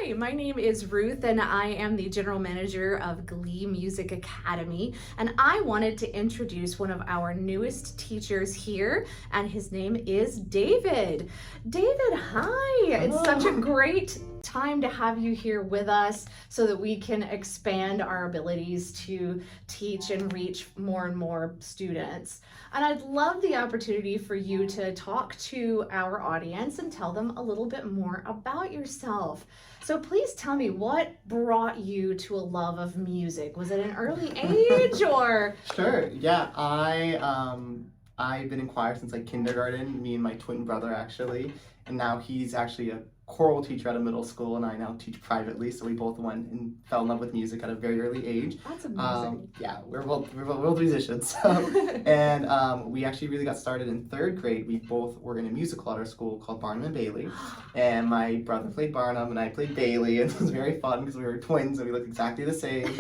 Hi, my name is Ruth, and I am the general manager of Glee Music Academy. And I wanted to introduce one of our newest teachers here, and his name is David. David, hi. It's such a great time to have you here with us so that we can expand our abilities to teach and reach more and more students. And I'd love the opportunity for you to talk to our audience and tell them a little bit more about yourself. So please tell me, what brought you to a love of music? Was it an early age or? Sure. Yeah, I've been in choir since like kindergarten. Me and my twin brother actually, and now he's actually a choral teacher at a middle school, and I now teach privately. So we both went and fell in love with music at a very early age. That's amazing. Yeah, we're both musicians. And we actually really got started in third grade. We both were in a musical at our school called Barnum and Bailey, and my brother played Barnum and I played Bailey, and it was very fun because we were twins and we looked exactly the same.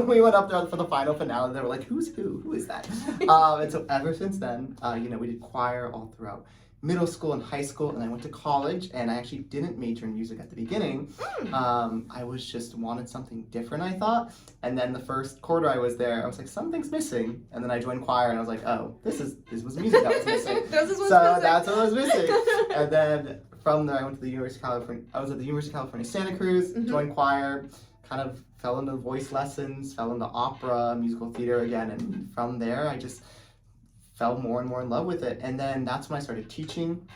We went up there for the final finale. They were like, "Who's who? Who is that?" And so ever since then, we did choir all throughout middle school and high school, and I went to college, and I actually didn't major in music at the beginning. I was just wanted something different, I thought, and then the first quarter I was there, I was like, something's missing, and then I joined choir, and I was like, oh, this was music that was missing. That's what was missing. And then from there, I went to the University of California. I was at the University of California, Santa Cruz, joined choir, kind of fell into voice lessons, fell into opera, musical theater again, and from there, I just fell more and more in love with it. And then that's when I started teaching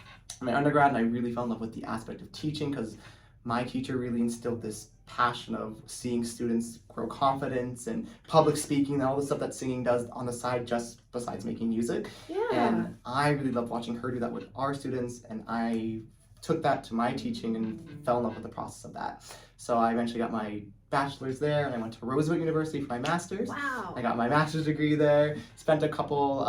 my undergrad, and I really fell in love with the aspect of teaching because my teacher really instilled this passion of seeing students grow confidence and public speaking and all the stuff that singing does on the side just besides making music. Yeah. And I really loved watching her do that with our students, and I took that to my teaching and fell in love with the process of that. So I eventually got my bachelor's there, and I went to Roosevelt University for my master's. Wow. I got my master's degree there, spent a couple,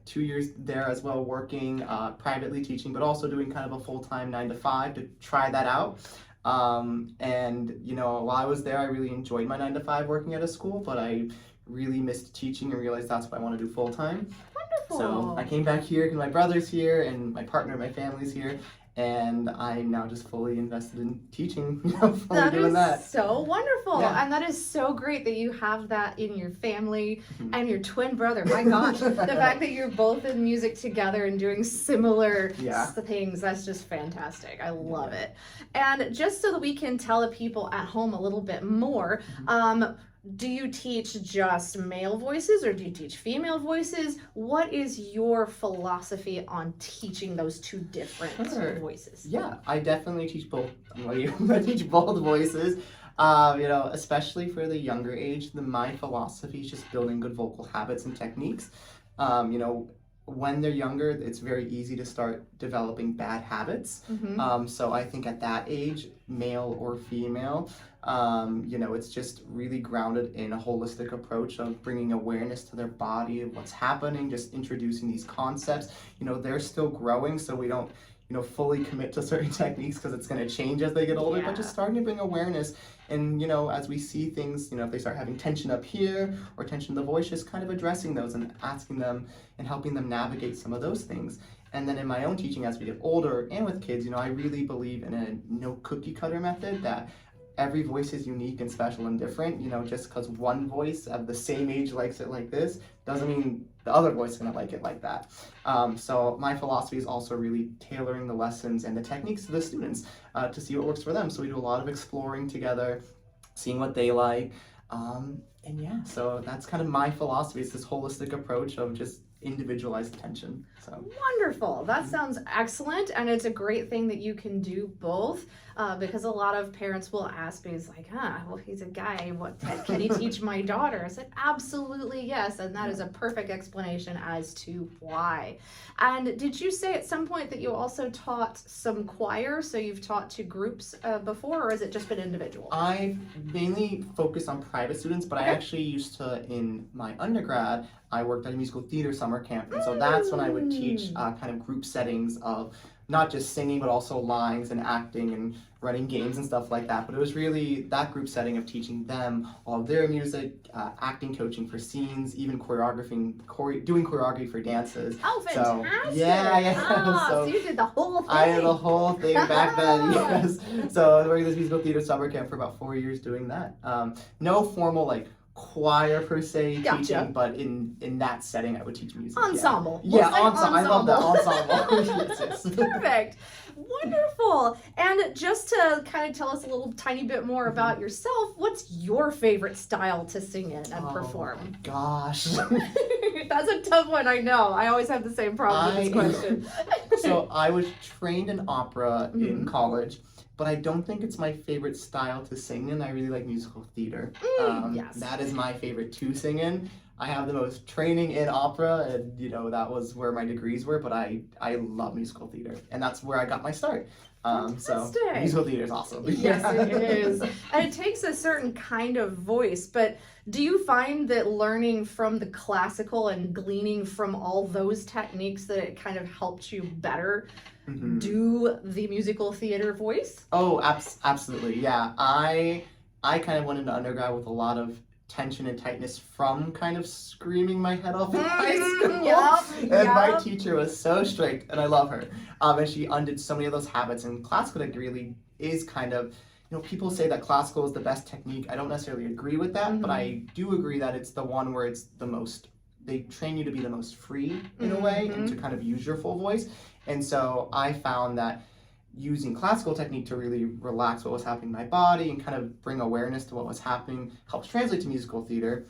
2 years there as well, working privately teaching, but also doing kind of a full-time 9-to-5 to try that out. And while I was there, I really enjoyed my 9-to-5 working at a school, but I really missed teaching and realized that's what I want to do full-time. Wonderful. So I came back here because my brother's here and my partner, my family's here. And I'm now just fully invested in teaching, fully doing that. That is so wonderful. Yeah. And that is so great that you have that in your family and your twin brother. My gosh, the fact that you're both in music together and doing similar things, that's just fantastic. I love it. And just so that we can tell the people at home a little bit more, do you teach just male voices or do you teach female voices? What is your philosophy on teaching those two different voices? Yeah, I definitely teach both. I teach both voices. Especially for the younger age, my philosophy is just building good vocal habits and techniques. When they're younger, it's very easy to start developing bad habits. So I think at that age, male or female, it's just really grounded in a holistic approach of bringing awareness to their body of what's happening, just introducing these concepts. They're still growing, so we don't fully commit to certain techniques because it's going to change as they get older, but just starting to bring awareness. And, as we see things, if they start having tension up here or tension in the voice, just kind of addressing those and asking them and helping them navigate some of those things. And then in my own teaching as we get older and with kids, I really believe in a no cookie cutter method, that every voice is unique and special and different. Just because one voice of the same age likes it like this doesn't mean the other voice is going to like it like that. So my philosophy is also really tailoring the lessons and the techniques to the students to see what works for them. So we do a lot of exploring together, seeing what they like. So that's kind of my philosophy. It's this holistic approach of just individualized attention. So wonderful. That sounds excellent, and it's a great thing that you can do both, because a lot of parents will ask me, it's like, well, he's a guy, what can he teach my daughter? I said, absolutely yes, and that is a perfect explanation as to why. And did you say at some point that you also taught some choir, so you've taught to groups before, or has it just been individual? I mainly focus on private students, but I actually used to, in my undergrad, I worked at a musical theater summer camp, and so that's when I would teach kind of group settings of not just singing, but also lines and acting and running games and stuff like that. But it was really that group setting of teaching them all their music, acting, coaching for scenes, even doing choreography for dances. Oh, fantastic! So, yeah. So you did the whole thing. I did the whole thing back then, yes. So I was working this musical theater summer camp for about 4 years doing that. No formal like choir per se teaching, but in that setting I would teach music. Ensemble. Yeah, ensemble. I love that ensemble. Yes. Perfect. Wonderful. And just to kind of tell us a little tiny bit more about yourself, what's your favorite style to sing in and perform? Oh my gosh. That's a tough one, I know. I always have the same problem with this question. So I was trained in opera in college, but I don't think it's my favorite style to sing in. I really like musical theater. Yes. That is my favorite to sing in. I have the most training in opera, and that was where my degrees were, but I love musical theater, and that's where I got my start. So musical theater is awesome. Yes, it is. And it takes a certain kind of voice, but do you find that learning from the classical and gleaning from all those techniques that it kind of helped you better do the musical theater voice? Oh, absolutely. Yeah. I kind of went into undergrad with a lot of tension and tightness from kind of screaming my head off in high school. My teacher was so strict, and I love her. And she undid so many of those habits. And classical really is kind of, people say that classical is the best technique. I don't necessarily agree with that, but I do agree that it's the one where it's the most, they train you to be the most free in a way and to kind of use your full voice. And so I found that using classical technique to really relax what was happening in my body and kind of bring awareness to what was happening helps translate to musical theater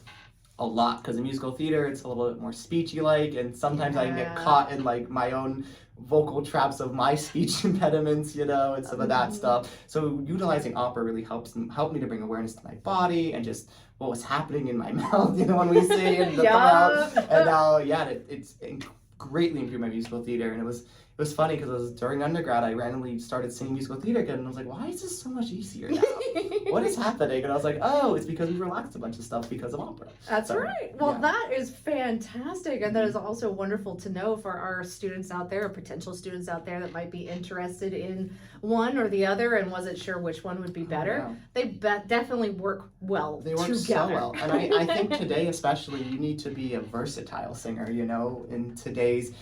a lot, because in musical theater it's a little bit more speechy like, and sometimes I can get caught in like my own vocal traps of my speech impediments, and some of that stuff. So utilizing opera really helped me to bring awareness to my body and just what was happening in my mouth, when we sing and the throat. And now, it's greatly improved my musical theater, and it was funny because during undergrad I randomly started singing musical theater again, and I was like, why is this so much easier now? What is happening? And I was like, oh, it's because we relaxed a bunch of stuff because of opera. That's right. Well, that is fantastic, and that is also wonderful to know for our students out there, or potential students out there that might be interested in one or the other and wasn't sure which one would be better. They definitely work well together. They work so well, and I think today especially you need to be a versatile singer. In today's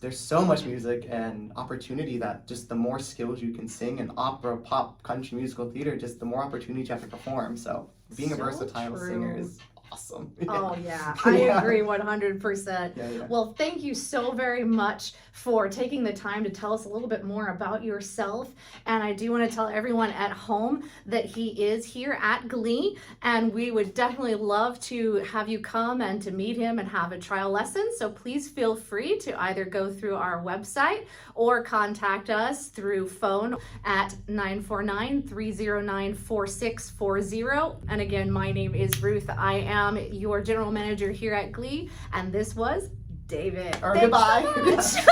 there's so much music and opportunity that just the more skills you can sing in opera, pop, country, musical theater, just the more opportunities you have to perform. So being a versatile singer is awesome. Oh yeah, I agree 100%. Well, thank you so very much for taking the time to tell us a little bit more about yourself. And I do want to tell everyone at home that he is here at Glee, and we would definitely love to have you come and to meet him and have a trial lesson. So please feel free to either go through our website or contact us through phone at 949-309-4640. And again, my name is Ruth. I am your general manager here at Glee, and this was David. Goodbye. So